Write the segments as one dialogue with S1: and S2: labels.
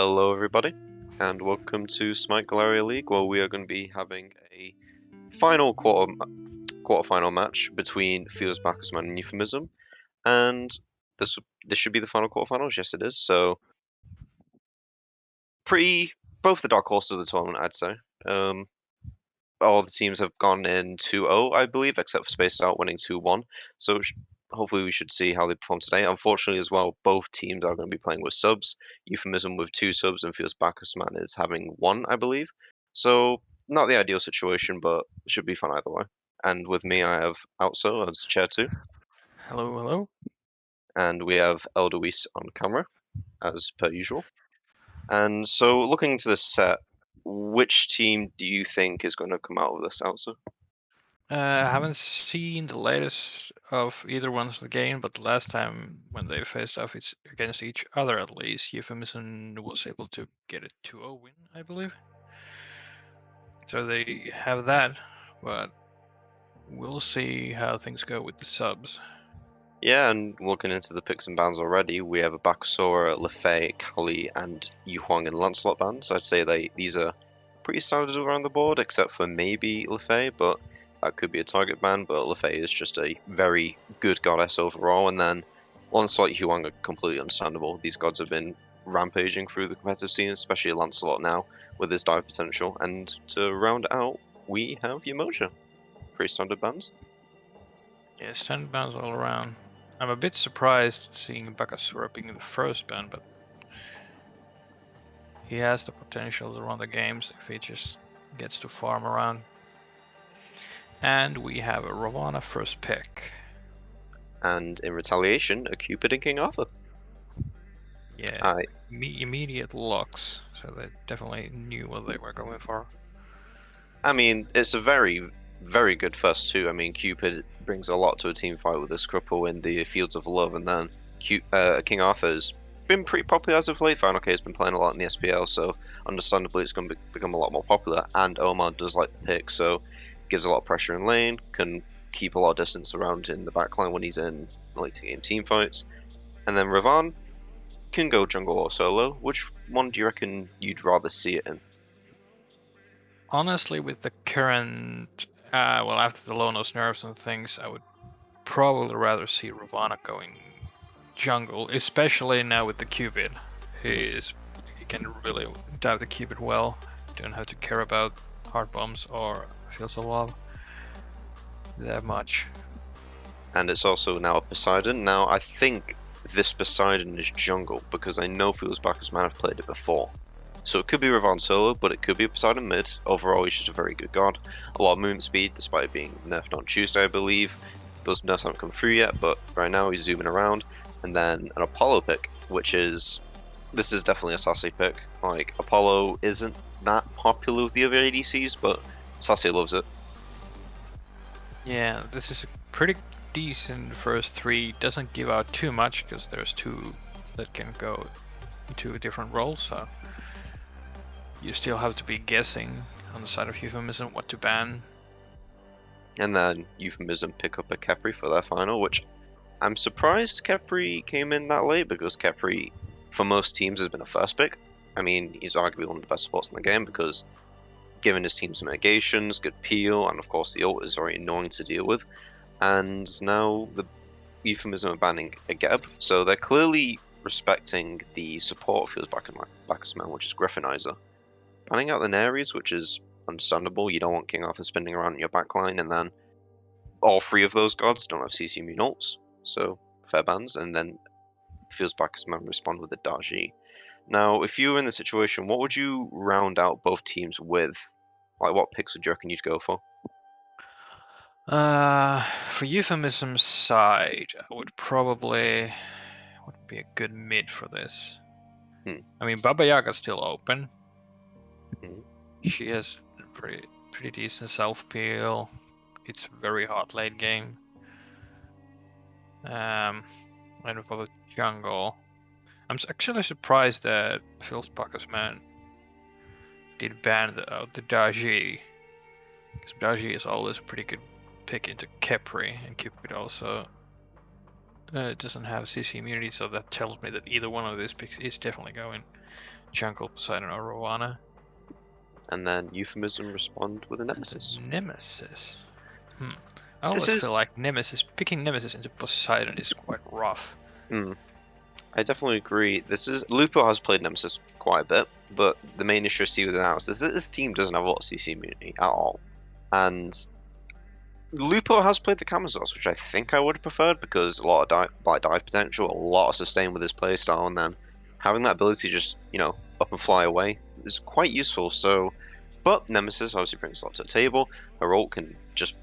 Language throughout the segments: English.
S1: Hello, everybody, and welcome to Smite Galaria League, where we are going to be having a final quarterfinal match between Fierce Bacchus and Euphemism, and this should be the final quarterfinals. Yes, it is. So, pretty both the dark horses of the tournament, I'd say. Um, all the teams have gone in 2-0, I believe, except for Spaced Out winning 2-1. So hopefully we should see how they perform today. Unfortunately, as well, both teams are going to be playing with subs. Euphemism with 2 subs and Fierce Bacchus Man is having 1, I believe. So not the ideal situation, but should be fun either way. And with me, I have Outso as chair 2,
S2: Hello, hello.
S1: and we have Elderweis on camera, as per usual. And so looking to this set, which team do you think is going to come out of this, Outso?
S2: I haven't seen the latest of either one's of the game, but the last time when they faced off against each other, at least, Euphemism was able to get a 2-0 win, I believe. So they have that, but we'll see how things go with the subs.
S1: Yeah, and looking into the picks and bans already, we have a Bakasora, Lefay, Kali, and Yu Huang and Lancelot bans. I'd say these are pretty standard around the board, except for maybe Lefay, but that could be a target ban. But Lefay is just a very good goddess overall, and then Lancelot, Yu Huang are completely understandable. These gods have been rampaging through the competitive scene, especially Lancelot now with his dive potential. And to round it out, we have Yamoja. Pretty standard bans.
S2: Yeah, standard bans all around. I'm a bit surprised seeing Bacchus being the first ban, but he has the potential to run the games if he just gets to farm around. And we have a Ravana first pick.
S1: And in retaliation, a Cupid and King Arthur.
S2: Yeah, immediate locks, so they definitely knew what they were going for.
S1: I mean, it's a very, very good first two. I mean, Cupid brings a lot to a team fight with this cripple in the Fields of Love, and then King Arthur's been pretty popular as of late. Final K has been playing a lot in the SPL, so understandably it's going to become a lot more popular. And Omar does like the pick, so gives a lot of pressure in lane, can keep a lot of distance around in the backline when he's in later game team fights. And then Ravan can go jungle or solo. Which one do you reckon you'd rather see it in?
S2: Honestly, with the current, after the Lonos nerfs and things, I would probably rather see Ravana going jungle, especially now with the Cupid. He can really dive the Cupid well. Don't have to care about hard bombs or Fields of Love that much.
S1: And it's also now a Poseidon. Now, I think this Poseidon is jungle because I know Field's Bacchus Man have played it before. So it could be Ravon solo, but it could be a Poseidon mid. Overall, he's just a very good god. A lot of movement speed, despite being nerfed on Tuesday, I believe. Those nerfs haven't come through yet, but right now he's zooming around. And then an Apollo pick, this is definitely a sassy pick. Like, Apollo isn't that popular with the other ADCs, but Sassy loves it.
S2: Yeah, this is a pretty decent first three. Doesn't give out too much because there's two that can go into different roles, so you still have to be guessing on the side of Euphemism what to ban.
S1: And then Euphemism pick up a Khepri for their final, which I'm surprised Khepri came in that late because Khepri, for most teams, has been a first pick. I mean, he's arguably one of the best supports in the game because given his team's mitigations, good peel, and of course the ult is very annoying to deal with. And now the Euphemism are banning a Geb, so they're clearly respecting the support feels Bacchus Man, which is Griffinizer. Banning out the Nares, which is understandable. You don't want King Arthur spinning around in your backline, and then all three of those gods don't have CC immune ults, so fair bans. And then feels Bacchus Man respond with a Daji. Now, if you were in the situation, what would you round out both teams with? Like, what picks would you reckon you'd go for?
S2: For Euphemism's side, I would probably would be a good mid for this.
S1: Hmm.
S2: I mean, Baba Yaga's still open.
S1: Hmm.
S2: She has pretty decent self peel. It's very hot late game. And for the jungle, I'm actually surprised that Phil's Bacchus Man did ban the Daji, because Daji is always a pretty good pick into Khepri, and Cupid also doesn't have CC immunity, so that tells me that either one of these picks is definitely going jungle Poseidon or Ravana.
S1: And then Euphemism respond with a Nemesis.
S2: Nemesis. I
S1: This
S2: always
S1: is
S2: feel like picking Nemesis into Poseidon is quite rough.
S1: I definitely agree. Lupo has played Nemesis quite a bit, but the main issue I see with it now is that this team doesn't have a lot of CC immunity at all. And Lupo has played the Camazos, which I think I would have preferred because a lot of dive potential, a lot of sustain with his playstyle, and then having that ability to just, up and fly away is quite useful. So, but Nemesis obviously brings a lot to the table. Her ult can just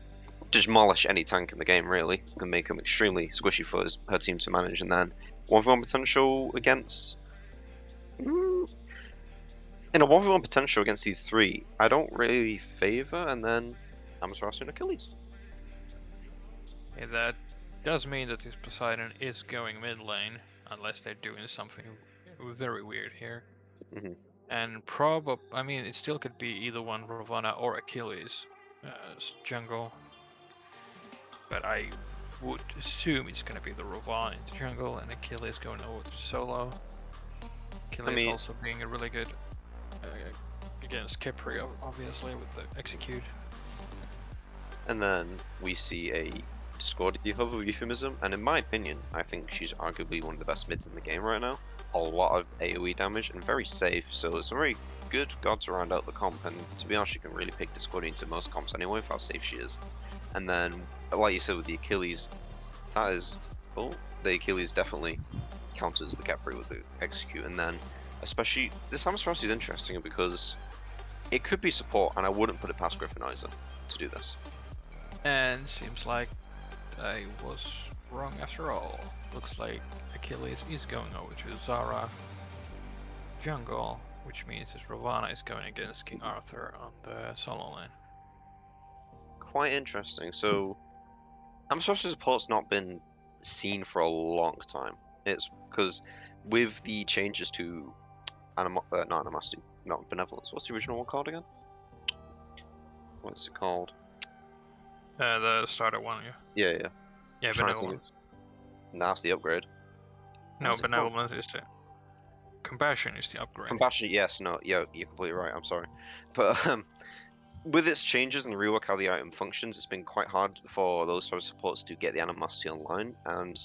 S1: demolish any tank in the game, really, and make them extremely squishy for her team to manage. And then 1v1 potential against. In a 1v1 potential against these three, I don't really favor, and then Amaterasu and Achilles.
S2: Yeah, that does mean that this Poseidon is going mid lane, unless they're doing something very weird here.
S1: Mm-hmm.
S2: And I mean, it still could be either one, Ravana or Achilles jungle. But I would assume it's gonna be the Ravana in the jungle and Achilles going over to solo. Achilles also being a really good against Kipri, obviously, with the execute.
S1: And then we see a Discord of Euphemism, and in my opinion, I think she's arguably one of the best mids in the game right now. A lot of AoE damage and very safe, so it's a very good god to round out the comp, and to be honest, you can really pick Discord into most comps anyway for how safe she is. And then, like you said with the Achilles, the Achilles definitely counters the Capri with the execute, and then especially this Amaterasu is interesting because it could be support, and I wouldn't put it past Griffin either to do this.
S2: And seems like I was wrong after all. Looks like Achilles is going over to Zara jungle, which means that Ravana is going against King Arthur on the solo lane.
S1: Quite interesting. So, Amaterasu support's not been seen for a long time. It's because with the changes to not Animosity, not Benevolence. What's the original one called again? What is it called?
S2: The starter one, yeah.
S1: Yeah.
S2: Yeah, Benevolence.
S1: Now it's the upgrade.
S2: No, Benevolence is the... Compassion is the upgrade.
S1: Compassion, yes, no, yeah, you're completely right, I'm sorry. But with its changes and the rework how the item functions, it's been quite hard for those type of supports to get the Animosity online, and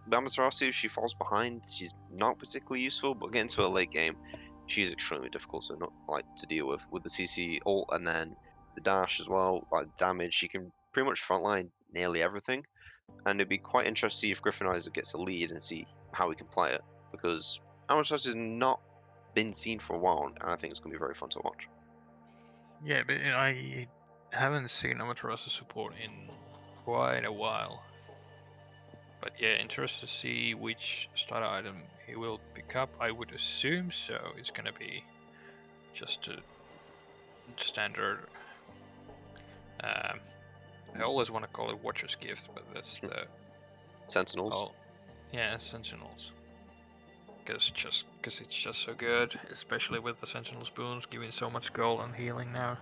S1: Amaterasu, she falls behind, she's not particularly useful, but getting to a late game, she's extremely difficult to deal with the CC ult and then the dash as well, like damage. She can pretty much frontline nearly everything, and it'd be quite interesting to see if Griffinizer gets a lead and see how he can play it, because Amaterasu has not been seen for a while, and I think it's going to be very fun to watch.
S2: Yeah, but I haven't seen Amaterasu support in quite a while. But yeah, interested to see which starter item he will pick up. I would assume so. It's gonna be just a standard. I always want to call it Watcher's Gift, but that's the
S1: Sentinels.
S2: Oh, yeah, Sentinels. Because it's just so good, especially with the Sentinels boons giving so much gold and healing now.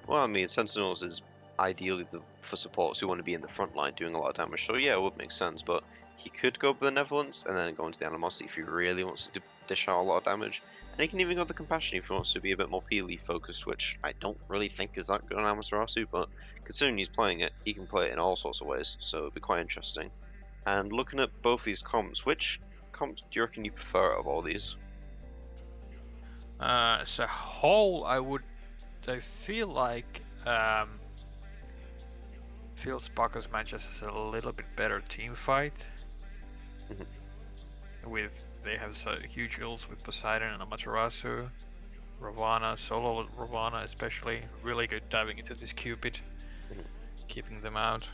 S1: Well, I mean, Sentinels is ideally for supports who want to be in the front line doing a lot of damage, so yeah, it would make sense, but he could go Benevolence and then go into the Animosity if he really wants to dish out a lot of damage. And he can even go the Compassion if he wants to be a bit more Peely focused, which I don't really think is that good on Amaterasu, but considering he's playing it, he can play it in all sorts of ways, so it'd be quite interesting. And looking at both these comps, which comps do you reckon you prefer out of all these?
S2: As a whole, I feel like feels Bacchus matches as a little bit better team fight. They have so huge ults with Poseidon and Amaterasu. Ravana, solo Ravana especially, really good diving into this Cupid, keeping them out.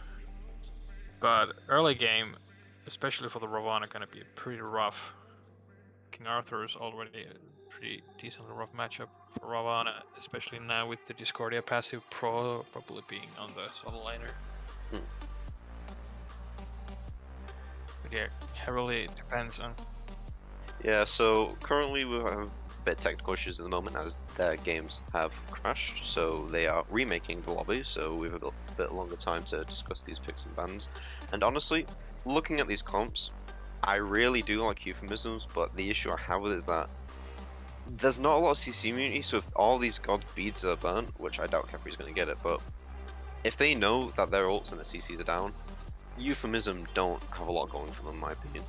S2: But early game, especially for the Ravana, gonna be pretty rough. King Arthur is already a pretty decently rough matchup for Ravana, especially now with the Discordia passive probably being on the solo laner. But yeah, heavily depends on.
S1: Yeah, so currently we have a bit of technical issues at the moment as their games have crashed, so they are remaking the lobby, so we have a bit longer time to discuss these picks and bans. And honestly, looking at these comps, I really do like Euphemisms, but the issue I have with it is that there's not a lot of CC immunity, so if all these god beads are burnt, which I doubt Kepri's going to get it, but if they know that their ults and the CCs are down, Euphemism don't have a lot going for them, in my opinion.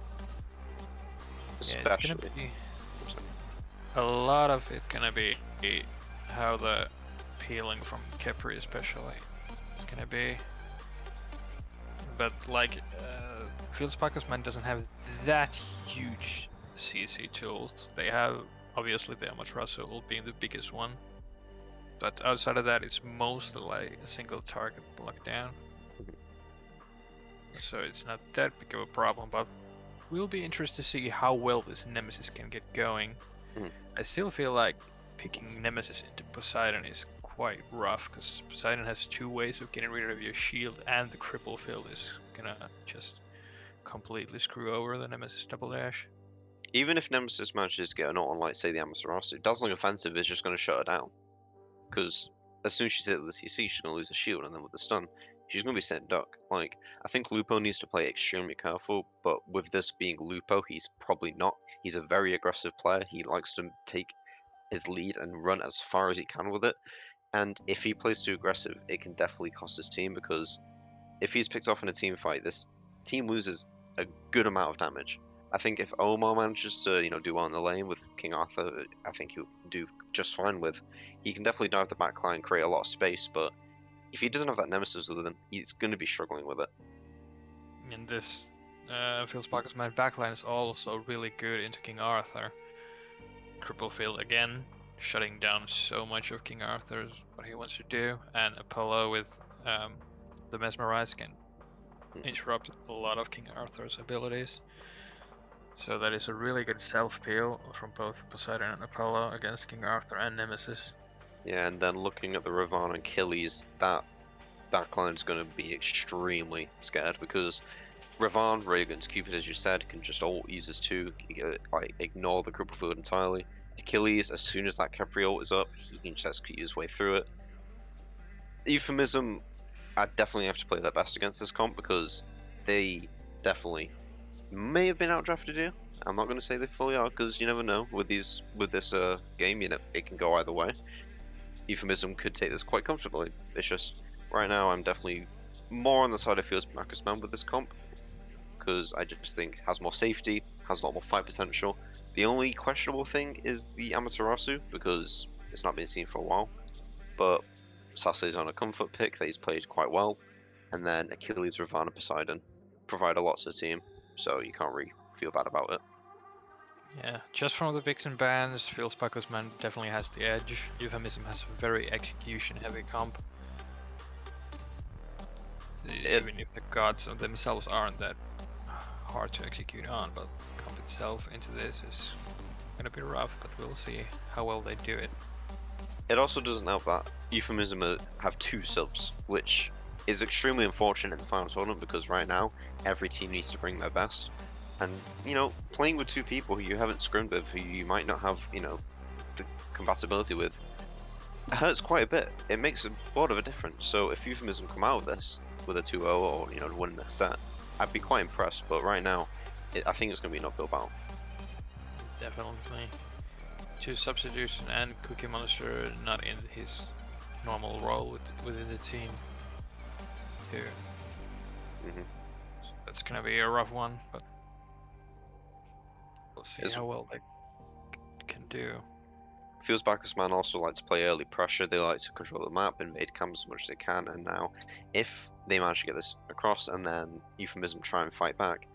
S2: Yeah, it's gonna
S1: Especially.
S2: be a lot of it gonna be how the peeling from Kepri especially is gonna be. But like, Fields Bacchus man doesn't have that huge CC tools. They have obviously the Amaterasu being the biggest one, but outside of that, it's mostly like a single target lockdown. So it's not that big of a problem. But we'll be interested to see how well this Nemesis can get going.
S1: Mhm.
S2: I still feel like picking Nemesis into Poseidon is quite rough, because Poseidon has two ways of getting rid of your shield, and the cripple field is gonna just completely screw over the Nemesis double dash.
S1: Even if Nemesis manages to get an ult on, like, say, the Amaterasu, Dazzling Offensive is just going to shut her down. Because as soon as she's hit with the CC, she's going to lose the shield, and then with the stun, she's going to be sitting duck. Like, I think Lupo needs to play extremely careful, but with this being Lupo, he's probably not. He's a very aggressive player. He likes to take his lead and run as far as he can with it. And if he plays too aggressive, it can definitely cost his team, because if he's picked off in a team fight, this team loses a good amount of damage. I think if Omar manages to, do well in the lane with King Arthur, I think he'll do just fine with. He can definitely dive the backline, create a lot of space, but if he doesn't have that nemesis with him, he's going to be struggling with it.
S2: And this Fields Bacchus man backline is also really good into King Arthur. Cripple field again, shutting down so much of King Arthur's what he wants to do, and Apollo with the Mesmerize can interrupt a lot of King Arthur's abilities. So that is a really good self-peel from both Poseidon and Apollo against King Arthur and Nemesis.
S1: Yeah, and then looking at the Ravana and Achilles, that backline's going to be extremely scared because Ravan, Reagan's Cupid, as you said, can just ult, use his two, like ignore the cripple field entirely. Achilles, as soon as that Capri ult is up, he can just execute his way through it. Euphemism, I definitely have to play their best against this comp because they definitely may have been outdrafted here. I'm not going to say they fully are because you never know with this game. It can go either way. Euphemism could take this quite comfortably. It's just right now I'm definitely more on the side of Fields Marcus Man with this comp because I just think has more safety, has a lot more fight potential. The only questionable thing is the Amaterasu because it's not been seen for a while, but Sasse's on a comfort pick that he's played quite well, and then Achilles, Ravana, Poseidon provide a lot to the team, so you can't really feel bad about it.
S2: Yeah, just from the Vixen bans, Fields Bacchus man definitely has the edge. Euphemism has a very execution-heavy comp. Even if the gods themselves aren't that hard to execute on, but comp itself into this is gonna be rough, but we'll see how well they do it.
S1: It also doesn't help that Euphemism have two subs, which is extremely unfortunate in the final tournament because right now every team needs to bring their best. And, playing with two people who you haven't scrimmed with, who you might not have, the compatibility with, hurts quite a bit. It makes a lot of a difference. So if Euphemism come out of this with a 2-0 or, winning this set, I'd be quite impressed. But right now, I think it's going to be an uphill battle.
S2: Definitely. Two substitution and Cookie Monster not in his normal role within the team here.
S1: Mm-hmm.
S2: So that's gonna be a rough one, but we'll see how well they can do.
S1: Feels Bacchus Man also like to play early pressure. They like to control the map, invade camps as much as they can. And now, if they manage to get this across and then Euphemism try and fight back,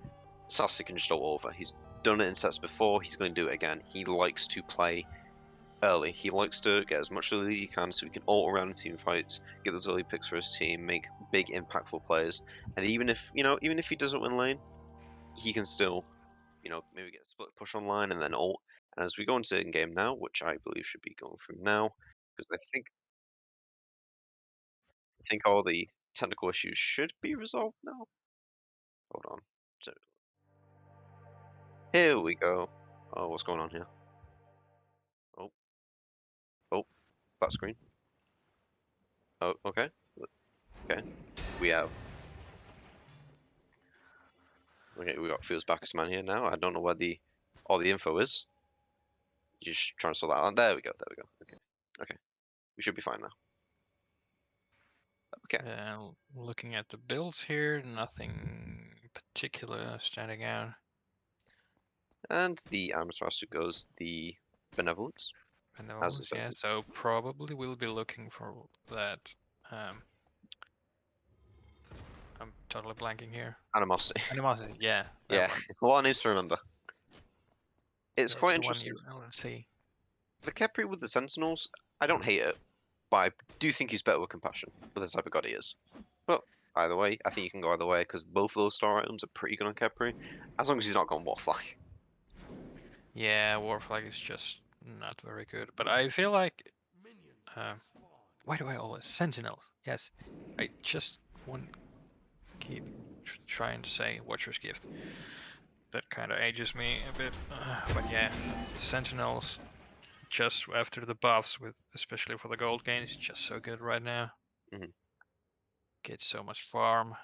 S1: Sassy can just ult over. He's done it in sets before. He's going to do it again. He likes to play early. He likes to get as much early as he can so he can ult around in team fights, get those early picks for his team, make big impactful plays. And even if he doesn't win lane, he can still maybe get a split push online and then ult. And as we go into in game now, which I believe should be going through now, because I think all the technical issues should be resolved now. Hold on. So here we go. Oh, what's going on here? Oh, oh, that screen. Oh, okay, okay. We have we got Fields Bacchus Man here now. I don't know where all the info is. You're just trying to sort that out. There we go. There we go. Okay. Okay. We should be fine now. Okay.
S2: Looking at the builds here, nothing particular standing out.
S1: And the Amaterasu goes the Benevolence.
S2: Benevolence, yeah. So probably we'll be looking for that. I'm totally blanking here.
S1: Animosity.
S2: Animosity, yeah.
S1: Yeah, a lot of names to remember. It's quite interesting.
S2: Let's see.
S1: The Khepri with the Sentinels, I don't hate it, but I do think he's better with Compassion, for the type of god he is. But either way, I think you can go either way, because both of those star items are pretty good on Khepri, as long as he's not gone Warfly.
S2: Yeah, Warflag is just not very good. But I feel like... why do I always... Sentinels, yes. I just want keep trying to say Watcher's Gift. That kind of ages me a bit. But yeah, Sentinels, just after the buffs, with especially for the gold gain, is just so good right now.
S1: Mhm.
S2: Get so much farm.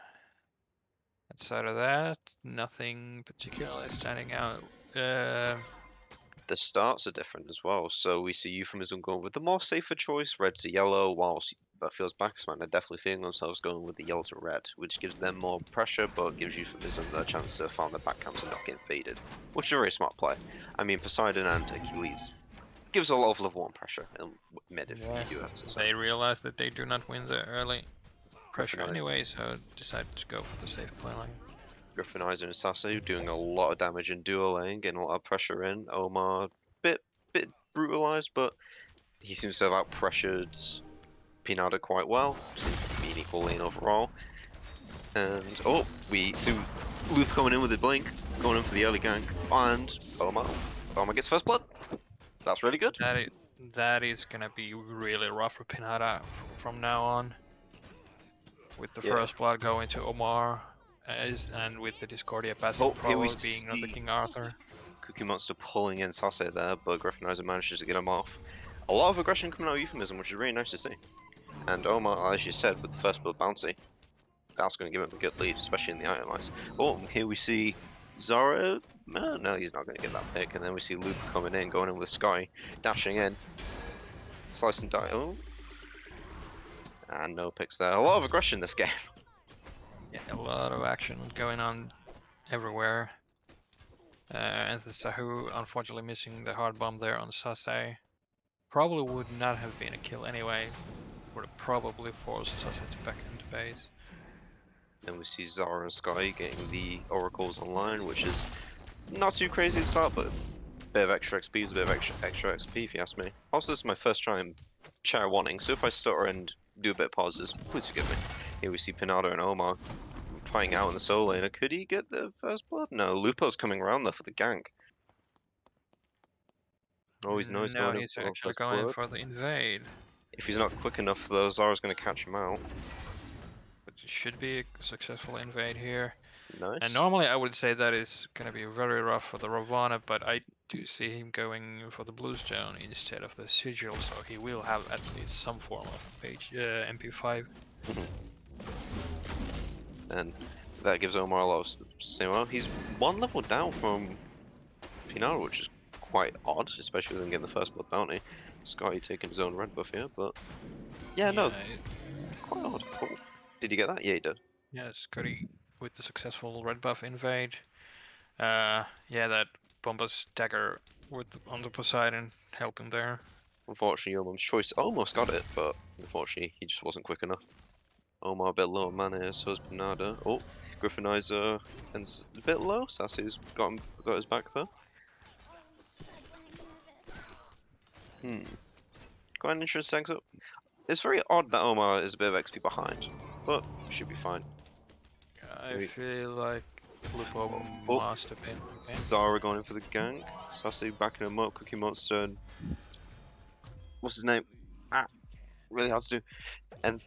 S2: Outside of that, nothing particularly standing out.
S1: The starts are different as well, so we see Euphemism going with the more safer choice, red to yellow, whilst feels Bacchus are definitely feeling themselves going with the yellow to red, which gives them more pressure, but gives Euphemism the chance to farm the back camps and not get invaded, which is a very smart play. I mean, Poseidon and Achilles gives a lot of level 1 pressure in mid if you do have to.
S2: They realize that they do not win the early pressure
S1: Griffinizer.
S2: anyway, so decide to go for the safe play line.
S1: Griffinizer and Sasu doing a lot of damage in dual lane, getting a lot of pressure in. Omar, bit brutalized, but he seems to have out pressured Pinada quite well. Seems to be an equal lane overall. And oh, we see Luth coming in with the blink, going in for the early gank, and Omar gets first blood. That's really good.
S2: That is gonna be really rough for Pinada from now on. With the first blood going to Omar, and with the Discordia passive probably being not the King Arthur.
S1: Cookie Monster pulling in Sase there, but Griffinizer manages to get him off. A lot of aggression coming out of Euphemism, which is really nice to see. And Omar, as you said, with the first blood bounty, that's going to give him a good lead, especially in the item lines. Oh, here we see Zara. No, he's not going to get that pick. And then we see Luke coming in, going in with Sky, dashing in, slice and die. Oh, and no picks there. A lot of aggression in this game.
S2: Yeah, a lot of action going on everywhere. And the Sahu unfortunately missing the hard bomb there on Sase. Probably would not have been a kill anyway. Would have probably forced Sase to back into base.
S1: Then we see Zara and Sky getting the oracles online, which is not too crazy to start, but a bit of extra XP is a bit of extra XP if you ask me. Also, this is my first time chair wanting, so if I stutter and do a bit of pauses, please forgive me. Here we see Pinada and Omar fighting out in the solo lane. Could he get the first blood? No, Lupo's coming around there for the gank. Oh, he's
S2: no,
S1: going
S2: he's
S1: in
S2: actually going for the invade.
S1: If he's not quick enough, though, Zara's going to catch him out.
S2: But it should be a successful invade here.
S1: Nice.
S2: And normally I would say that is going to be very rough for the Ravana, but I do see him going for the Bluestone instead of the Sigil, so he will have at least some form of MP5.
S1: And that gives Omar a lot of stamina. He's one level down from Pinaro, which is quite odd, especially with him getting the first blood bounty. Scotty taking his own red buff here, but yeah, no, quite odd. Oh. Did you get that? Yeah, he did.
S2: Yeah, Scotty with the successful red buff invade. Yeah, that Bomba's dagger on the Poseidon helping there.
S1: Unfortunately, Omam's choice almost got it, but unfortunately, he just wasn't quick enough. Omar a bit low on mana, so is Pinada. Oh, Griffinizer is a bit low. Sassy's got his back there. Quite an interesting tank up. It's very odd that Omar is a bit of XP behind, but should be fine.
S2: I feel like Lupo must have been. Okay.
S1: Zara going in for the gank. Sassy backing him up. Cookie Monster. What's his name? Really hard to do. And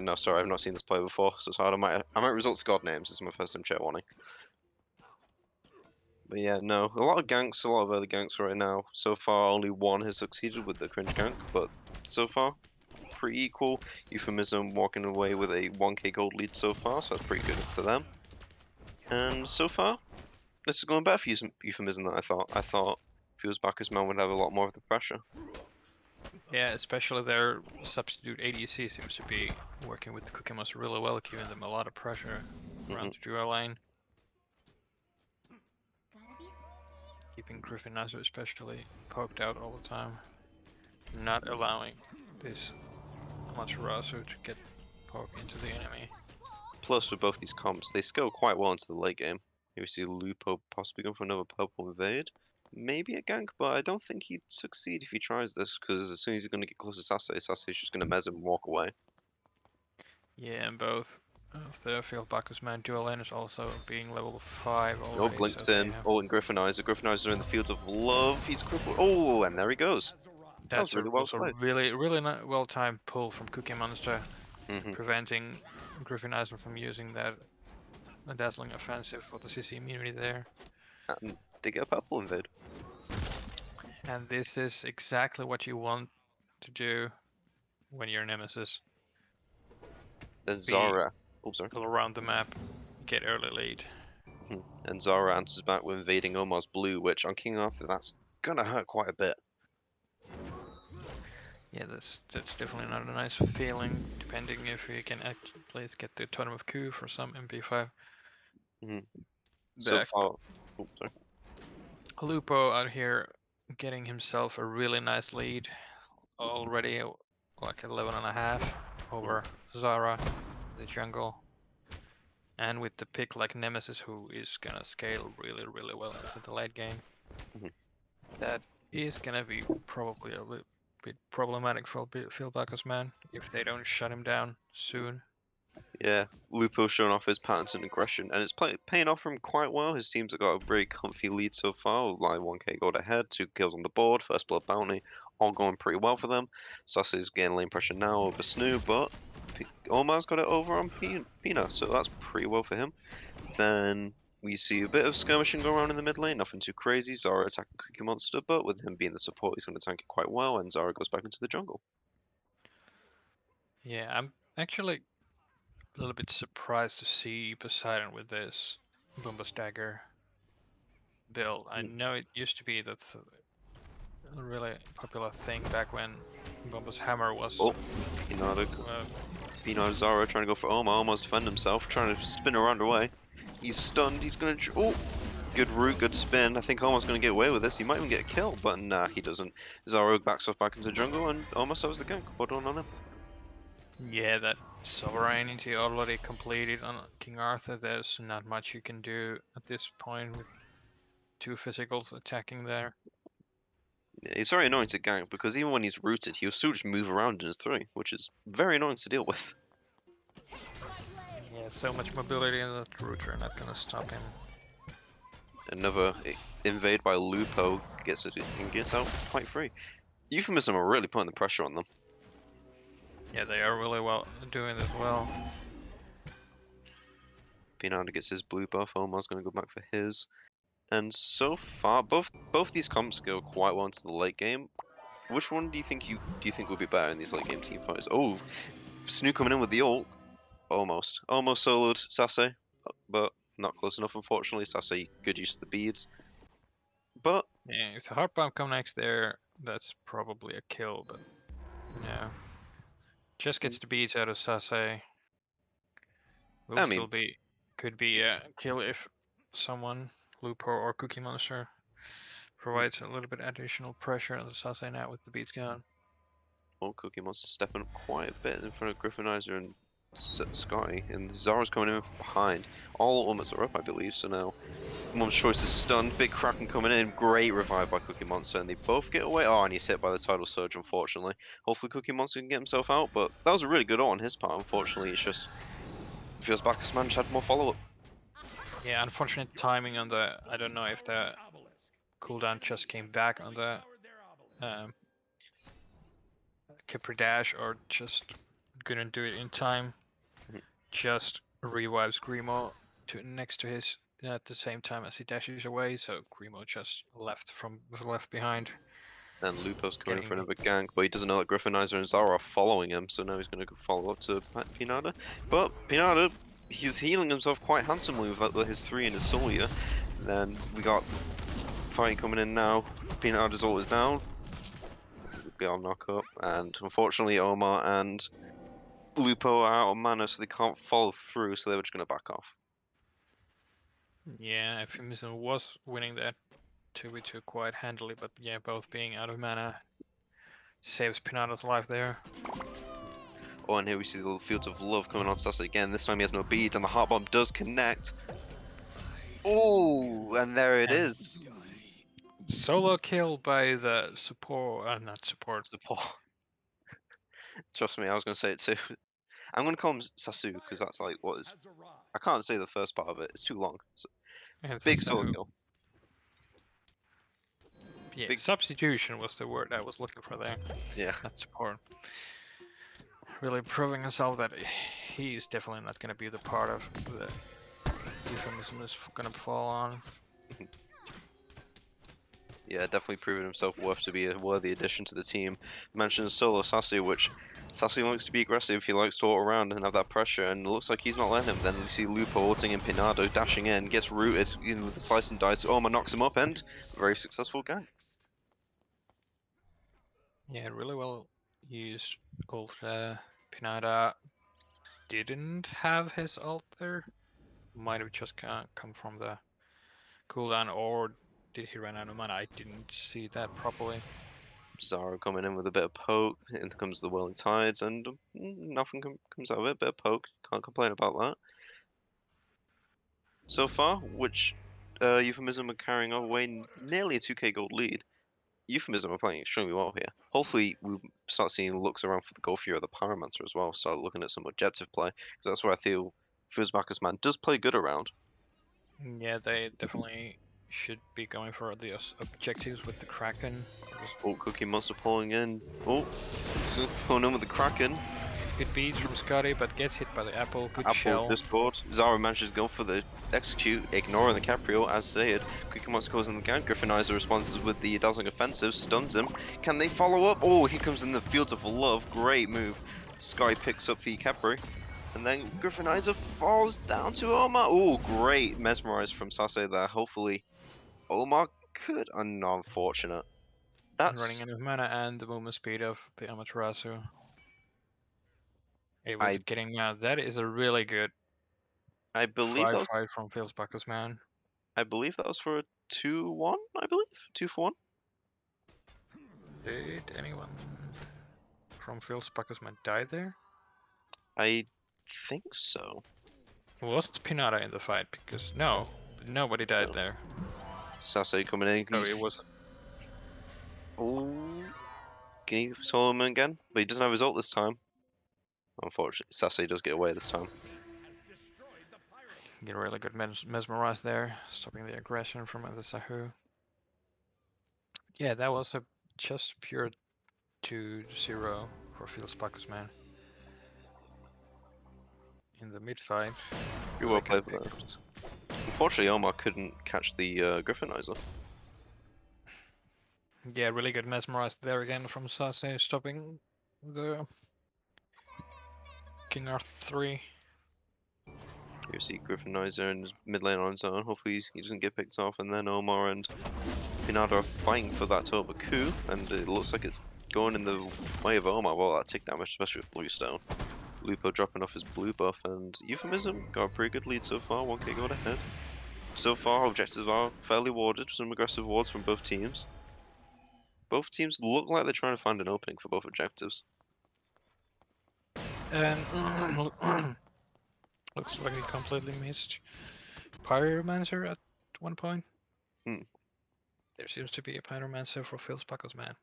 S1: no, sorry, I've not seen this play before, so it's hard. I might resort to god names. This is my first time chat warning. But yeah, no, a lot of ganks, a lot of early ganks right now. So far, only one has succeeded with the cringe gank, but so far, pretty equal. Euphemism walking away with a 1k gold lead so far, so that's pretty good for them. And so far, This is going better for Euphemism than I thought. I thought if he was Bacchus, man would have a lot more of the pressure.
S2: Yeah, especially their substitute ADC seems to be working with the Cookie Monster really well, giving them a lot of pressure around the duo lane. Keeping Griffin Nazo especially poked out all the time. Not allowing this Amaterasu to get poked into the enemy.
S1: Plus, with both these comps, they scale quite well into the late game. Here we see Lupo possibly going for another purple invade. Maybe a gank, but I don't think he'd succeed if he tries this, because as soon as he's going to get close to Sasse's just going to mez him and walk away.
S2: Yeah, and both of the Field Bacchus man dual laners also being level 5
S1: Oh,
S2: already.
S1: blinks
S2: So
S1: in. Oh, and Griffinizer. Griffinizer in the fields of love. He's crippled. Oh, and there he goes. That was
S2: that's
S1: really well
S2: also
S1: played.
S2: really well timed pull from Cookie Monster,
S1: Mm-hmm.
S2: preventing Griffin Eisner from using that dazzling offensive for the CC immunity there.
S1: And they get a purple invade.
S2: And this is exactly what you want to do when you're Nemesis.
S1: Then
S2: Be
S1: Zara. Oh, sorry.
S2: all around the map, get early lead.
S1: And Zara answers back with invading Omar's blue, which on King Arthur, that's gonna hurt quite a bit.
S2: Yeah, that's definitely not a nice feeling, depending if you can at least get the Totem of Q for some MP5.
S1: So
S2: Back.
S1: far. Oh, sorry.
S2: Lupo out here getting himself a really nice lead already, like 11.5 over Zara, the jungle. And with the pick like Nemesis, who is gonna scale really well into the late game, that is gonna be probably a little bit problematic for Phil Bacchus man if they don't shut him down soon.
S1: Yeah, Lupo's showing off his patterns and aggression, and it's paying off for him quite well. His teams have got a very comfy lead so far, like 1k gold ahead, 2 kills on the board, first blood bounty, all going pretty well for them. Sassy's getting lane pressure now over Snoo, but Omar's got it over on Pina, so that's pretty well for him. Then we see a bit of skirmishing go around in the mid lane, nothing too crazy. Zara attacking Cookie Monster, but with him being the support, he's going to tank it quite well, and Zara goes back into the jungle.
S2: Yeah, I'm actually a little bit surprised to see Poseidon with this Bumba Stagger build. I know it used to be that a really popular thing back when Bumba's hammer was.
S1: Oh, Pinata Zara trying to go for Omar, almost defend himself, trying to spin around away. He's stunned, he's going to... Oh! Good route, good spin. I think Omar's going to get away with this. He might even get a kill, but nah, he doesn't. Zara backs off back into jungle, and Omar serves the gank. Well done on him.
S2: Yeah, that sovereignty already completed on King Arthur. There's not much you can do at this point with 2 physicals attacking there.
S1: Yeah, it's very annoying to gank, because even when he's rooted, he'll still just move around in his 3, which is very annoying to deal with.
S2: Yeah, so much mobility in that router, not gonna stop him.
S1: Another invade by Lupo gets out quite free. Euphemism are really putting the pressure on them.
S2: Yeah, they are really well doing as well.
S1: Pinata gets his blue buff, Omar's going to go back for his. And so far, both these comps go quite well into the late game. Which one do you think would be better in these late game team fights? Oh, Snoo coming in with the ult. Almost soloed Sase, but not close enough unfortunately. Sase, good use of the beads. But
S2: yeah, if the hard bomb come next there, that's probably a kill, but yeah. Just gets the beats out of Sase. Will still be, could be a kill if someone, Lupo or Cookie Monster, provides a little bit additional pressure on the Sase now with the beats gone.
S1: well, Cookie Monster stepping up quite a bit in front of Griffinizer and Scotty, and Zara's coming in from behind. All ultimates are up, I believe, so now Mom's Choice is stunned. Big Kraken coming in. Great revive by Cookie Monster, and they both get away. Oh, and he's hit by the Tidal Surge, unfortunately. Hopefully Cookie Monster can get himself out, but that was a really good ult on his part. Unfortunately, it's just feels Bacchus man just had more follow-up.
S2: Yeah, unfortunate timing on the, I don't know if the cooldown just came back on the Kipper dash or just couldn't do it in time. Just revives Grimo next to his at the same time as he dashes away, so Grimo just left behind.
S1: And Lupo's coming in for another gank, but he doesn't know that Griffinizer and Zara are following him, so now he's going to follow up to Pinata. But Pinata, he's healing himself quite handsomely with his 3 and his Solia. Then we got fighting coming in now. Peanut's ult is down. The arm knock up, and unfortunately Omar and Lupo are out of mana, so they can't follow through, so they were just going to back off.
S2: Yeah, Euphemism was winning that 2v2 quite handily, but yeah, both being out of mana saves Pinata's life there.
S1: Oh, and here we see the little Fields of Love coming on Sasa again. This time he has no beads, and the Heart Bomb does connect. Oh, and there it
S2: And
S1: is.
S2: solo kill by the support, not support.
S1: Trust me, I was going to say it too. I'm going to call him Sasu, because that's like what is... I can't say the first part of it, it's too long. So,
S2: And
S1: big solo
S2: so,
S1: kill.
S2: yeah,
S1: Big...
S2: substitution was the word I was looking for there.
S1: Yeah.
S2: Not support. Really proving himself that he's definitely not going to be the part of the Euphemism is going to fall on.
S1: Yeah, definitely proving himself worth to be a worthy addition to the team. Mentions solo Sassy, which Sassy likes to be aggressive, he likes to ult around and have that pressure, and it looks like he's not letting him. Then we see Lupo ulting in Pinado, dashing in, gets rooted even with the slice and dice. Oma knocks him up, and very successful gank.
S2: Yeah, really well used ult. Pinada didn't have his ult there. Might have just come from the cooldown, or did he run out of mana? I didn't see that properly.
S1: Zara coming in with a bit of poke, in comes the Whirling Tides, and nothing comes out of it. Bit of poke, can't complain about that. So far, which Euphemism are carrying away nearly a 2k gold lead. Euphemism are playing extremely well here. Hopefully, we'll start seeing looks around for the Gold Fury or the Pyromancer as well. Start looking at some objective play, because that's where I feel Bacchus man does play good around.
S2: Yeah, they definitely should be going for the objectives with the Kraken.
S1: Oh, Cookie Monster pulling in. Oh, pulling in with the Kraken.
S2: Good beats from Scotty, but gets hit by the apple. Good
S1: Apple
S2: shell.
S1: Discord. Zara manages to go for the execute, ignoring the Caprio as said. Cookie Monster goes in the gank. Griffinizer responds with the dazzling offensive, stuns him. Can they follow up? Oh, here comes in the Fields of Love. Great move. Sky picks up the Capri. And then Griffinizer falls down to Omar. Oh, great mesmerized from Sase there. Hopefully, Omar could. Unfortunate.
S2: And running
S1: That's.
S2: out of mana and the movement speed of the Amaterasu. Able
S1: I
S2: to getting out. That is a really good
S1: I believe that was,
S2: fight from Phil's Bacchus, man.
S1: I believe that was for a 2-1. I believe 2-for-1.
S2: Did anyone from Phil's Bacchus man die there?
S1: I think so.
S2: Was Pinata in the fight? Because no, nobody died there.
S1: Sase coming in.
S2: Oh, it was.
S1: Oh, can you solo him again? But he doesn't have his ult this time. Unfortunately, Sase does get away this time.
S2: Get really good mesmerized there, stopping the aggression from the Sahu. Yeah, that was a just pure 2-0 for Phil's Bacchus, man. In the mid fight.
S1: You well played there. Unfortunately, Omar couldn't catch the Griffinizer.
S2: Yeah, really good mesmerized there again from Sase, stopping the King R3.
S1: You see Griffinizer in his mid lane on his own. Hopefully he doesn't get picked off, and then Omar and Pinada are fighting for that Turbo coup, and it looks like it's going in the way of Omar. Well, that tick damage, especially with Bluestone. Lupo dropping off his blue buff, and Euphemism got a pretty good lead so far, 1k gold ahead. So far, objectives are fairly warded, some aggressive wards from both teams. Both teams look like they're trying to find an opening for both objectives.
S2: And looks like he completely missed Pyromancer at one point.
S1: Hmm.
S2: There seems to be a Pyromancer for Phil's Bacchus, man.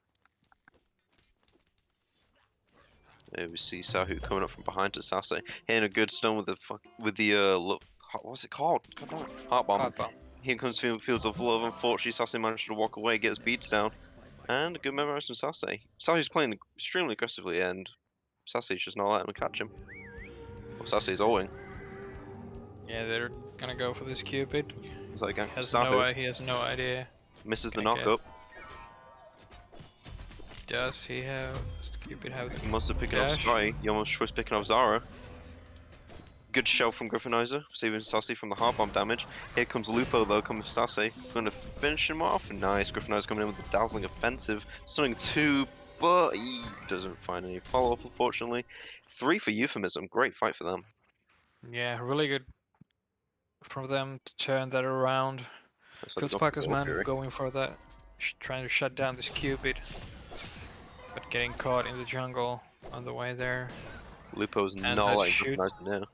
S1: There we see Sahu coming up from behind to Sase, hitting a good stun with the what's it called? Heart bomb. Here comes Fields of Love. Unfortunately, Sase managed to walk away, gets beats down, and a good memorise from Sase. Sase's playing extremely aggressively, and Sase's just not letting him catch him. Well, Sase's owing.
S2: Yeah, they're gonna go for this Cupid.
S1: Like
S2: He has no idea.
S1: Misses the
S2: Gonna
S1: knock up.
S2: Does he have? Does Cupid have?
S1: He wants to pick off
S2: dash?
S1: Sky. He almost tries picking off Zara. Good shell from Griffinizer, saving Sassy from the hard bomb damage. Here comes Lupo though, coming for Sassy. Gonna finish him off. Nice. Griffinizer coming in with the dazzling offensive. Stunning 2, but he doesn't find any follow-up, unfortunately. 3 for Euphemism. Great fight for them.
S2: Yeah, really good for them to turn that around.
S1: So they
S2: Feels
S1: go for
S2: Bacchus
S1: Gold
S2: man
S1: Fury.
S2: going for that, trying to shut down this Cupid, but getting caught in the jungle on the way there.
S1: Lupo's
S2: And
S1: not letting Griffinizer know.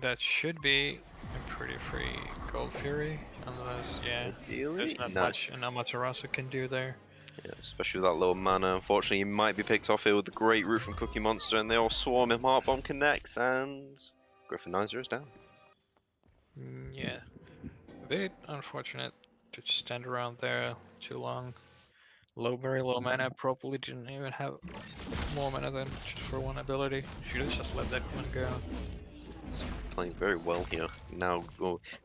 S2: that should be a pretty free Gold Fury, unless
S1: Ideally,
S2: there's not
S1: no.
S2: much an Amaterasu can do there.
S1: Yeah, especially with that low mana. Unfortunately, he might be picked off here with the great root from Cookie Monster, and they all swarm him. Heart Bomb connects, and Griffinizer is down.
S2: Yeah, a bit unfortunate to stand around there too long. Very low mana, probably didn't even have more mana than just for one ability. Should have just let that one go.
S1: Playing very well here. Now,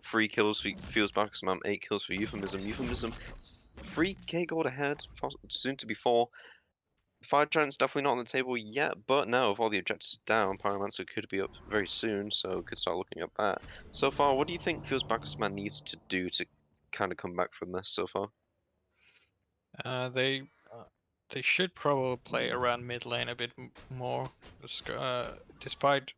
S1: 3 kills for Feels Bacchus Man, 8 kills for Euphemism. Euphemism, 3k gold ahead, soon to be 4. Fire Giant's definitely not on the table yet, but now with all the objectives down, Pyromancer could be up very soon, so could start looking at that. So far, what do you think Feels Bacchus Man needs to do to kind of come back from this so far?
S2: Uh, they uh, they should probably play around mid lane a bit more, despite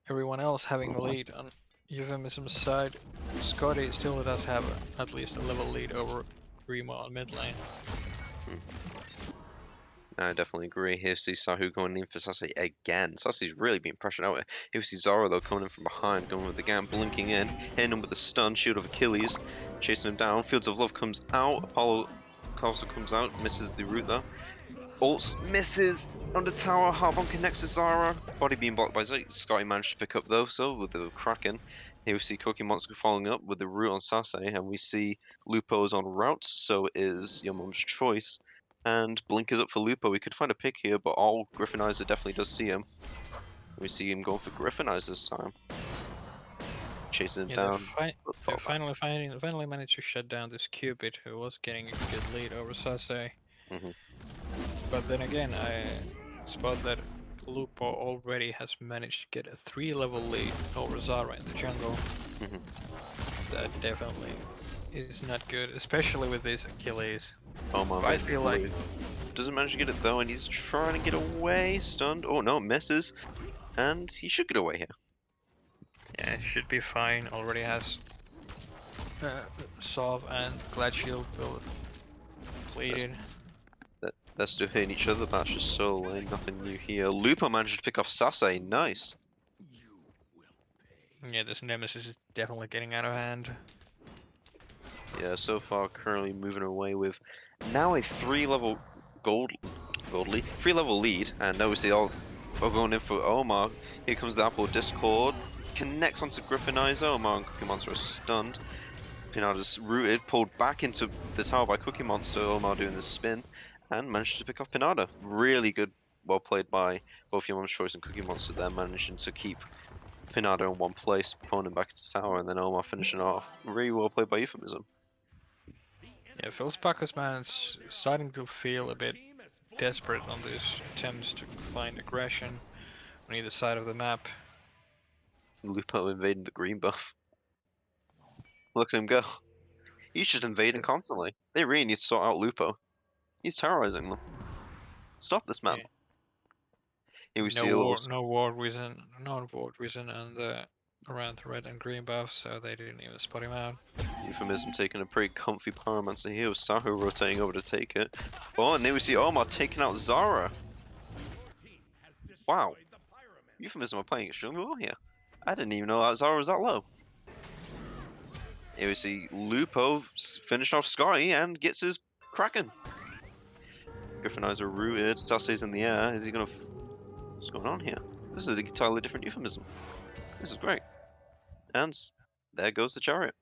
S2: everyone else having a lead on Euphemism's side. Scotty still does have at least a level lead over Remo on mid lane.
S1: I definitely agree. Here see Sahu going in for Sassy again. Sassy's really being pressured out. Here we see Zara though coming in from behind, going with the Gam, blinking in, hitting him with the stun, Shield of Achilles, chasing him down. Fields of Love comes out, Apollo also comes out, misses the root though. Ults misses under tower, Heartbomb connects to Zara. Body being blocked by Zeke. Scotty managed to pick up though, so with the Kraken. Here we see Cookie Monster following up with the root on Sase, and we see Lupo's on route, so is Your Mum's Choice. And Blink is up for Lupo. We could find a pick here, but all Griffinizer definitely does see him. We see him going for Griffinizer this time. Chasing him
S2: Yeah,
S1: down.
S2: they finally managed to shut down this Cupid who was getting a good lead over Sase.
S1: Mhm.
S2: But then again, I spot that Lupo already has managed to get a 3-level lead over Zara in the jungle.
S1: Mhm.
S2: That definitely is not good, especially with this Achilles.
S1: Oh my
S2: I feel like
S1: doesn't manage to get it though, and he's trying to get away. Stunned. Oh no, misses. And he should get away here.
S2: yeah, it should be fine. Already has Sov and Glad Shield built completed.
S1: They're still hitting each other. That's just so lame. Nothing new here. Lupo managed to pick off Sase. Nice.
S2: Yeah, this Nemesis is definitely getting out of hand.
S1: Yeah, so far currently moving away with now a 3-level gold lead, 3-level lead, and now we see all going in for Omar. Here comes the Apple Discord, connects onto Griffinizer. Omar and Cookie Monster are stunned. Pinada's rooted, pulled back into the tower by Cookie Monster. Omar doing the spin, and managed to pick off Pinada. Really good, well played by both Your Mom's Choice and Cookie Monster there, managing to keep Pinada in one place, pulling him back into tower, and then Omar finishing off. Really well played by Euphemism.
S2: Yeah, Phil's Bacchus man's starting to feel a bit desperate on these attempts to find aggression on either side of the map.
S1: Lupo invading the green buff. Look at him go. He's just invading constantly. They really need to sort out Lupo. He's terrorizing them. Stop this man.
S2: Yeah.
S1: Here we see a little
S2: No ward vision on the around the red and green buff, so they didn't even spot him out.
S1: Euphemism taking a pretty comfy Pyromancer here with Sahu rotating over to take it. Oh, and here we see Omar taking out Zara. Wow. Euphemism are playing extremely well here. I didn't even know that Zara was that low. Here we see Lupo finished off Scotty and gets his Kraken. Griffinizer rooted, Sassay's in the air. Is he gonna... What's going on here? This is an entirely different Euphemism. This is great. And there goes the chariot.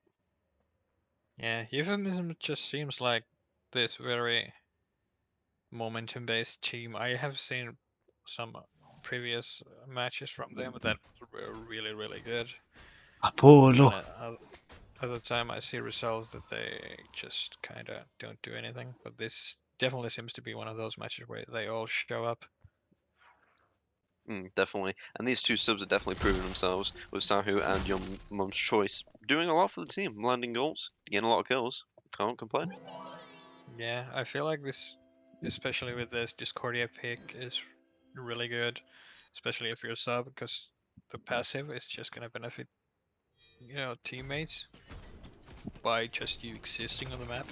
S2: Yeah, Euphemism just seems like this very momentum-based team. I have seen some previous matches from them that were really, really good.
S3: Apollo.
S2: And other time I see results that they just kind of don't do anything. But this definitely seems to be one of those matches where they all show up.
S1: Definitely. And these two subs are definitely proving themselves with Sahu and Your Mum's Choice doing a lot for the team, landing goals, getting a lot of kills. Can't complain.
S2: Yeah, I feel like this, especially with this Discordia pick, is really good, especially if you're a sub, because the passive is just gonna benefit, teammates by just you existing on the map.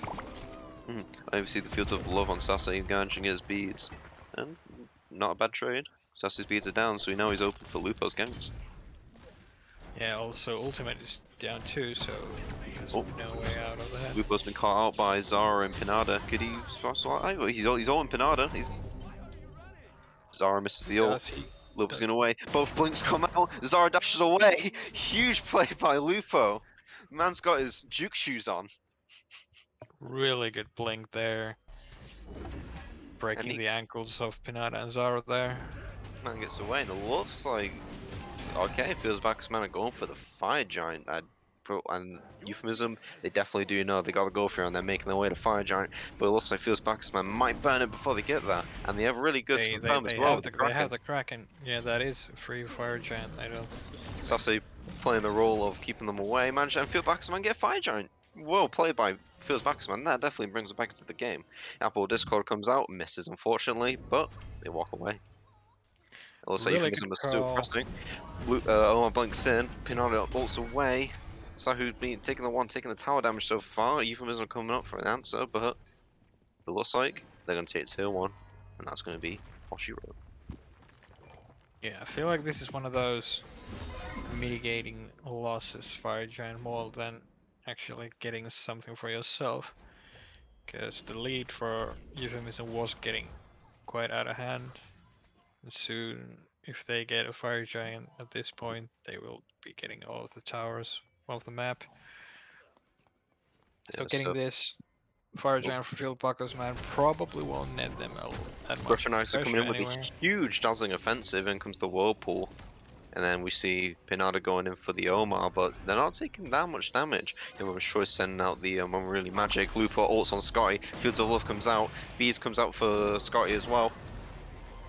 S1: I see the Fields of Love on Sase engaging his beads. And not a bad trade. Sase's beads are down, so we know he's open for Lupo's ganks.
S2: Yeah, also ultimate is down too, so there's
S1: Oh.
S2: no way out of that.
S1: Lupo's been caught out by Zara and Pinada. Could he he's all in Pinada. Zara misses the ult.
S2: Does he?
S1: Lupo's going away. Both blinks come out. Zara dashes away. Huge play by Lupo. Man's got his juke shoes on.
S2: Really good blink there. Breaking the ankles of Pinata and Zara there.
S1: Man gets away, and it looks like okay. Feels Bacchus man are going for the Fire Giant. And Euphemism, they definitely do know they got to go for it, and they're making their way to Fire Giant. But it looks like Feels Bacchus man might burn it before they get there, and they have really good to confirm as well.
S2: They have the Kraken. Yeah, that is free Fire Giant. I don't.
S1: Sassy playing the role of keeping them away, managed and Feels Bacchus man get Fire Giant. Well played by Feels Bacchus man. That definitely brings it back into the game. Apple Discord comes out, misses unfortunately, but they walk away. It looks like
S2: Really
S1: Euphemism
S2: good
S1: is still
S2: call.
S1: pressing. Omar blinks in, Pinada bolts away. Sahu's been taking the tower damage so far. Euphemism coming up for an answer, but it looks like they're going to take tier 1, and that's going to be all she wrote.
S2: Yeah, I feel like this is one of those mitigating losses Fire Giant more than actually getting something for yourself. Because the lead for Euphemism was getting quite out of hand. And soon, if they get a Fire Giant at this point, they will be getting all of the towers of the map. So getting this Fire Giant for Field Bacchus man probably won't net them that much
S1: Griffinizer coming in with
S2: anyway.
S1: a huge dazzling offensive, in comes the Whirlpool. And then we see Pinada going in for the Omar, but they're not taking that much damage. Everyone's choice sending out the really magic. Lupo ults on Scotty. Fields of Love comes out. Bees comes out for Scotty as well.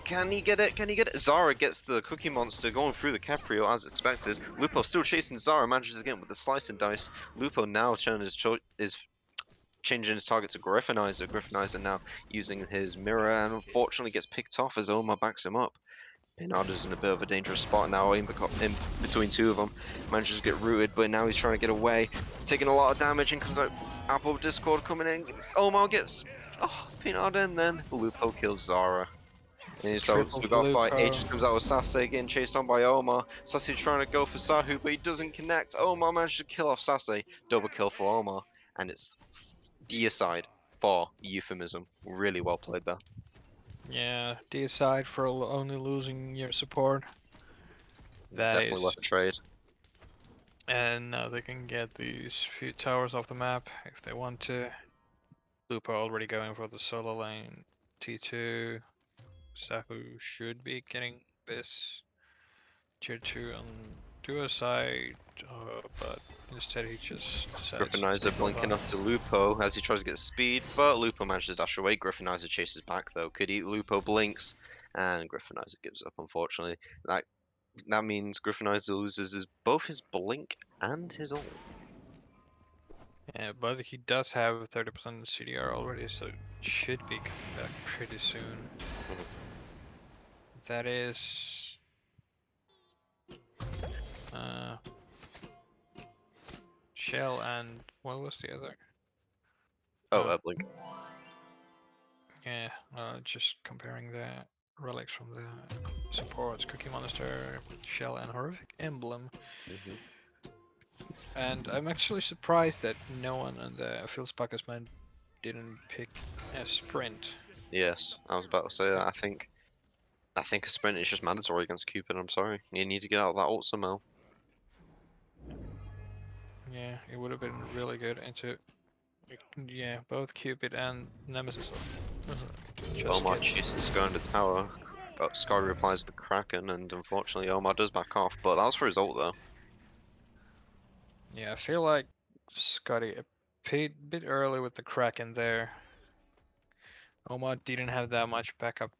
S1: Can he get it? Can he get it? Zara gets the Cookie Monster going through the Caprio as expected. Lupo still chasing Zara, manages again with the Slicing Dice. Lupo now is changing his target to Griffinizer. Griffinizer now using his mirror and unfortunately gets picked off as Omar backs him up. Pinada's in a bit of a dangerous spot now, in between two of them. Manages to get rooted, but now he's trying to get away. Taking a lot of damage, and comes out Apple Discord coming in. Omar gets Pinada, and then Lupo kills Zara. And so we got a fight. Aegis comes out with Sase getting chased on by Omar. Sase trying to go for Sahu, but he doesn't connect. Omar managed to kill off Sase. Double kill for Omar, and it's deicide for Euphemism. Really well played there.
S2: Yeah, deicide for only losing your support. That
S1: definitely
S2: is
S1: worth a trade.
S2: And now they can get these few towers off the map if they want to. Lupo already going for the solo lane. T2. Sahu should be getting this tier 2 on duo side, but instead he just decides
S1: Griffinizer blinking up to Lupo as he tries to get speed, but Lupo manages to dash away. Griffinizer chases back though. Could he? Lupo blinks, and Griffinizer gives up. Unfortunately, that means Griffinizer loses both his blink and his ult.
S2: Yeah, but he does have 30% CDR already, so it should be coming back pretty soon. That is Shell and what was the other?
S1: Blink.
S2: Yeah, just comparing the relics from the supports, Cookie Monster, Shell and Horrific Emblem. And I'm actually surprised that no one on the Phil's Bacchus man didn't pick a sprint.
S1: Yes, I was about to say that. I think a sprint is just mandatory against Cupid. I'm sorry, you need to get out of that ult somehow.
S2: Yeah, it would have been really good into. Yeah, both Cupid and Nemesis.
S1: Omar chases going to tower. Sky replies to the Kraken, and unfortunately Omar does back off. But that was for his ult though.
S2: Yeah, I feel like Scotty a bit early with the Kraken there. Omar didn't have that much backup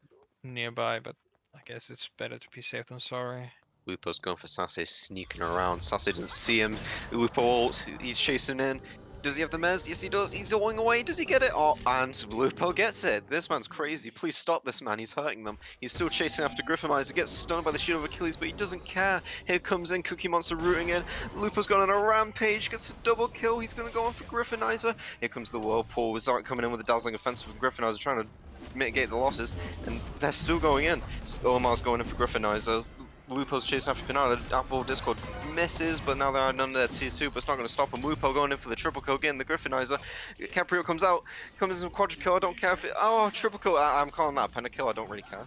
S2: nearby, but I guess it's better to be safe than sorry.
S1: Lupo's going for Sase, sneaking around. Sase doesn't see him. Lupo ults, he's chasing in. Does he have the mez? Yes, he does. He's going away. Does he get it? Oh, and Lupo gets it. This man's crazy. Please stop this man. He's hurting them. He's still chasing after Griffinizer. Gets stunned by the shield of Achilles, but he doesn't care. Here comes in Cookie Monster rooting in. Lupo's gone on a rampage. Gets a double kill. He's going to go on for Griffinizer. Here comes the Whirlpool. Wizard coming in with a dazzling offensive with Griffinizer, trying to mitigate the losses. And they're still going in. Omar's going in for Griffinizer. Lupo's chasing after Pinata. Apple Discord misses, but now they're under their tier 2, but it's not going to stop him. Lupo going in for the triple kill, getting the Griffinizer. Caprio comes out, comes in with quadra kill. I don't care if it. Oh, triple kill. I'm calling that a pentakill. I don't really care.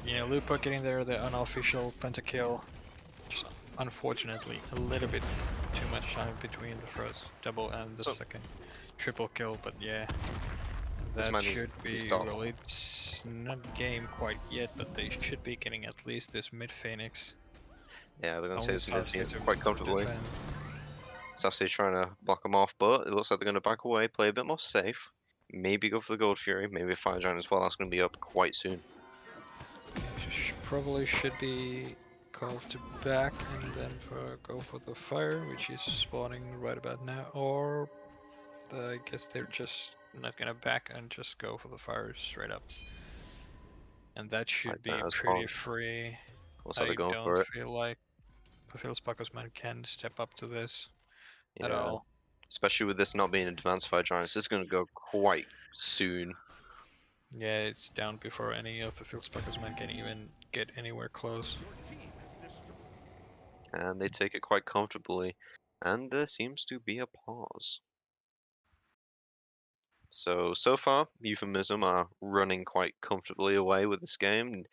S2: Yeah, Lupo getting there, the unofficial pentakill. Just unfortunately a little bit too much time between the first double and the second triple kill, but yeah. That should be, well, it's not game quite yet, but they should be getting at least this mid Phoenix.
S1: Yeah, they're going to say this mid Phoenix quite comfortably. Sassy's trying to block them off, but it looks like they're going to back away, play a bit more safe. Maybe go for the Gold Fury, maybe a Fire Giant as well. That's going to be up quite soon.
S2: Probably should be called to back and then go for the fire, which is spawning right about now, or I guess they're just not gonna back and just go for the fire straight up. And that should be pretty free. I don't feel like Bacchus man can step up to this at all.
S1: Especially with this not being an advanced Fire Giant, this is going to go quite soon.
S2: Yeah, it's down before any of the Bacchus men can even get anywhere close.
S1: And they take it quite comfortably, and there seems to be a pause. So far, Euphemism are running quite comfortably away with this game.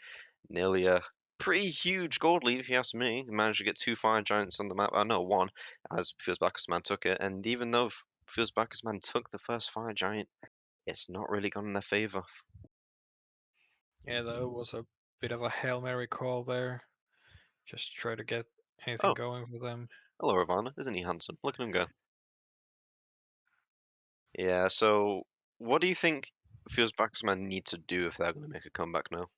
S1: Nearly a pretty huge gold lead, if you ask me. Managed to get 2 Fire Giants on the map. No, 1, as Fierce Bacchus Man took it. And even though Fierce Bacchus Man took the first Fire Giant, it's not really gone in their favor.
S2: Yeah, that was a bit of a Hail Mary call there. Just try to get anything going for them.
S1: Hello, Ravana. Isn't he handsome? Look at him go. Yeah, so what do you think Fierce Bacchus Man need to do if they're going to make a comeback now?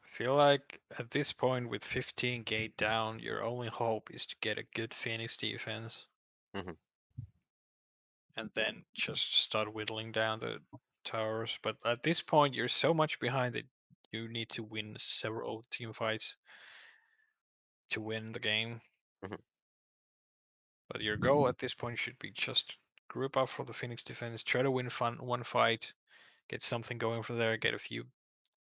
S2: I feel like at this point with 15 gate down, your only hope is to get a good Phoenix defense. And then just start whittling down the towers. But at this point, you're so much behind that you need to win several team fights to win the game. But your goal at this point should be just group up for the Phoenix defense, try to win one fight, get something going from there, get a few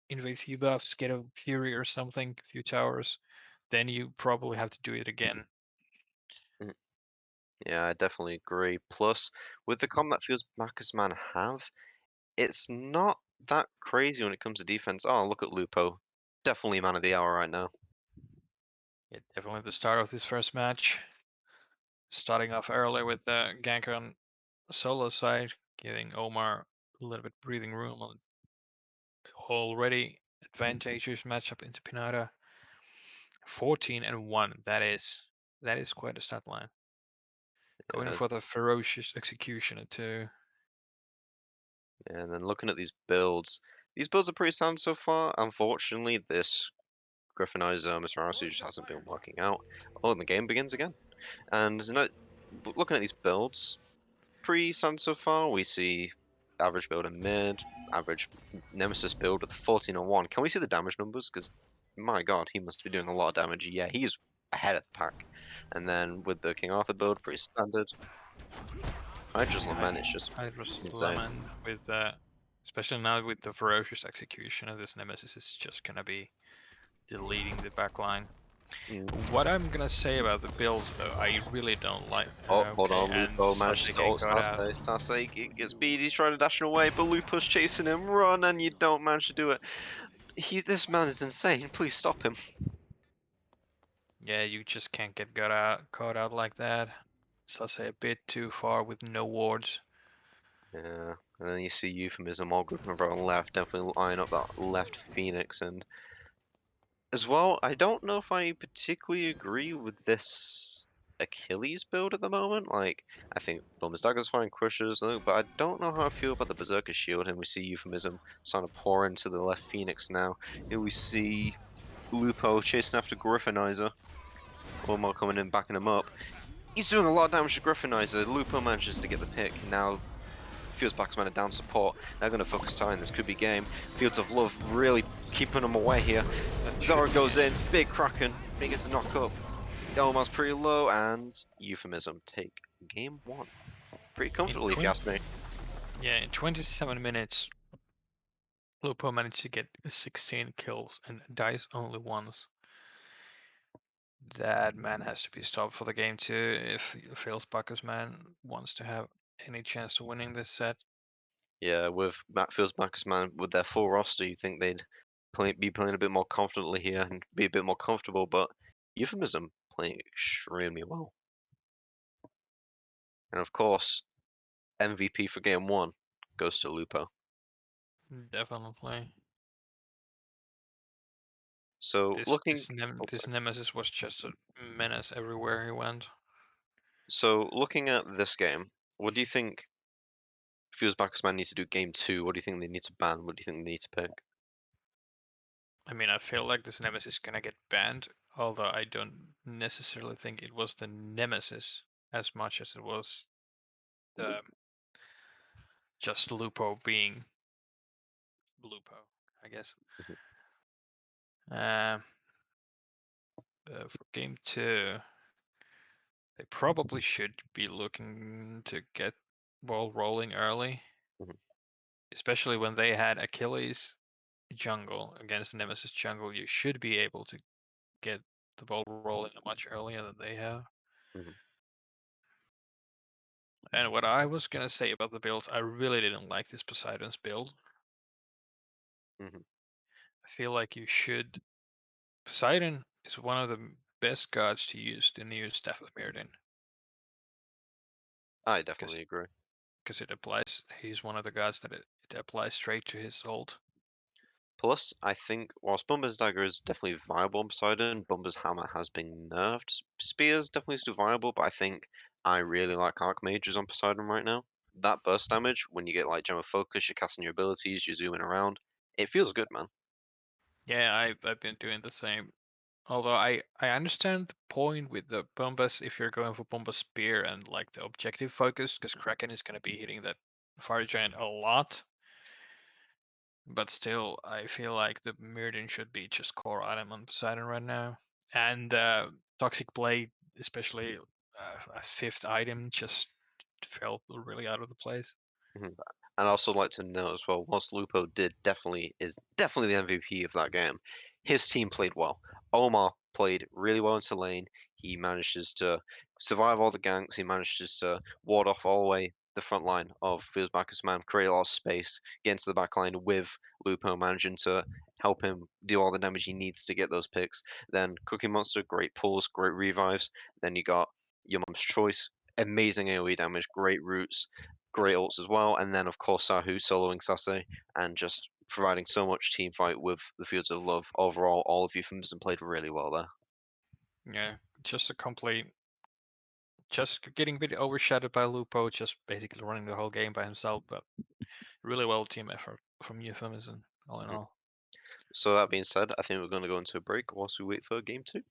S2: invade a few buffs, get a Fury or something, a few towers. Then you probably have to do it again.
S1: Yeah, I definitely agree. Plus, with the comp that Fierce Bacchus Man have, it's not that crazy when it comes to defense. Oh, look at Lupo. Definitely man of the hour right now.
S2: Yeah, definitely the start of this first match. Starting off early with the gank on solo side, giving Omar a little bit breathing room on already advantageous matchup into Pinata. 14-1. That is quite a stat line. Going for the ferocious executioner too.
S1: And then looking at these builds are pretty sound so far. Unfortunately, this Griffinizer Mr. Arasu just hasn't been working out. Oh, and the game begins again. And looking at these builds, pretty sound so far. We see average build in mid, average Nemesis build with 14-1. Can we see the damage numbers? Because, my god, he must be doing a lot of damage. Yeah, he's ahead of the pack. And then with the King Arthur build, pretty standard. Hydra's Lament is just
S2: Hydra's Lament with especially now with the ferocious execution of this Nemesis is just gonna be deleting the backline. What I'm gonna say about the builds though, I really don't like.
S1: Hold on, Lupo managed to ult Sase gets beat, he's trying to dash away, but Lupo's chasing him. Run, and you don't manage to do it. This man is insane. Please stop him.
S2: Yeah, you just can't get caught out like that. Sase a bit too far with no wards.
S1: Yeah, and then you see Euphemism all grouping over on left, definitely eyeing up that left Phoenix, and as well, I don't know if I particularly agree with this Achilles build at the moment. Like, I think Bummer's Dagger's fine, Crushers, but I don't know how I feel about the Berserker Shield. And we see Euphemism starting to pour into the left Phoenix now. Here we see Lupo chasing after Griffinizer. Omar coming in, backing him up. He's doing a lot of damage to Griffinizer. Lupo manages to get the pick. Now Fields Bacchus are down support. They're going to focus time. This could be game. Fields of Love really keeping them away here. Zara goes in. Big Kraken. He gets a knock up. Omar's pretty low. And Euphemism take game one. Pretty comfortably, if you ask me.
S2: Yeah, in 27 minutes, Lupo managed to get 16 kills and dies only once. That man has to be stopped for the game too if Fields Bacchus man wants to have any chance to winning this set.
S1: Yeah, with Fields Bacchus with their full roster, you think they'd be playing a bit more confidently here and be a bit more comfortable, but Euphemism playing extremely well. And of course, MVP for game one goes to Lupo.
S2: Definitely.
S1: So
S2: This Nemesis was just a menace everywhere he went.
S1: so looking at this game, what do you think Fuse Bacchus needs to do game two? What do you think they need to ban? What do you think they need to pick?
S2: I mean, I feel like this Nemesis is gonna get banned, although I don't necessarily think it was the Nemesis as much as it was the just Lupo being Lupo, I guess. Uh, for game two, they probably should be looking to get ball rolling early,
S1: Mhm.
S2: especially when they had Achilles jungle against Nemesis jungle. You should be able to get the ball rolling much earlier than they have.
S1: Mhm.
S2: And what I was gonna say about the builds, I really didn't like this Poseidon's build.
S1: Mhm.
S2: I feel like you should. Poseidon is one of the best gods to use the new Staff of Mirrodin
S1: I
S2: because
S1: definitely agree.
S2: it applies. He's one of the gods that it applies straight to his ult.
S1: Plus, I think whilst Bumba's dagger is definitely viable on Poseidon, Bumba's hammer has been nerfed. Spear's definitely still viable, but I think I really like Archmages on Poseidon right now. That burst damage, when you get like Gem of Focus, you're casting your abilities, you're zooming around, it feels good, man.
S2: Yeah, I've been doing the same. Although I understand the point with the Bombas if you're going for Bomba Spear and like the objective focus, because Kraken is gonna be hitting that Fire Giant a lot. But still, I feel like the Mirrodin should be just core item on Poseidon right now. And Toxic Blade, especially a fifth item, just felt really out of the place.
S1: Mhm. And I'd also like to note as well, whilst Lupo is definitely the MVP of that game, his team played well. Omar played really well into lane. He manages to survive all the ganks. He manages to ward off all the way the front line of Fierce Bacchus Man, create a lot of space, get into the back line with Lupo managing to help him do all the damage he needs to get those picks. Then Cookie Monster, great pulls, great revives. Then you got Your Mom's Choice, amazing AoE damage, great roots, great ults as well, and then of course Sahu soloing Sase and just providing so much team fight with the Fields of Love. Overall, all of Euphemism played really well there.
S2: Yeah, just a complete, just getting a bit overshadowed by Lupo, just basically running the whole game by himself, but really well team effort from Euphemism, all in
S1: Mhm.
S2: all.
S1: So that being said, I think we're going to go into a break whilst we wait for game two.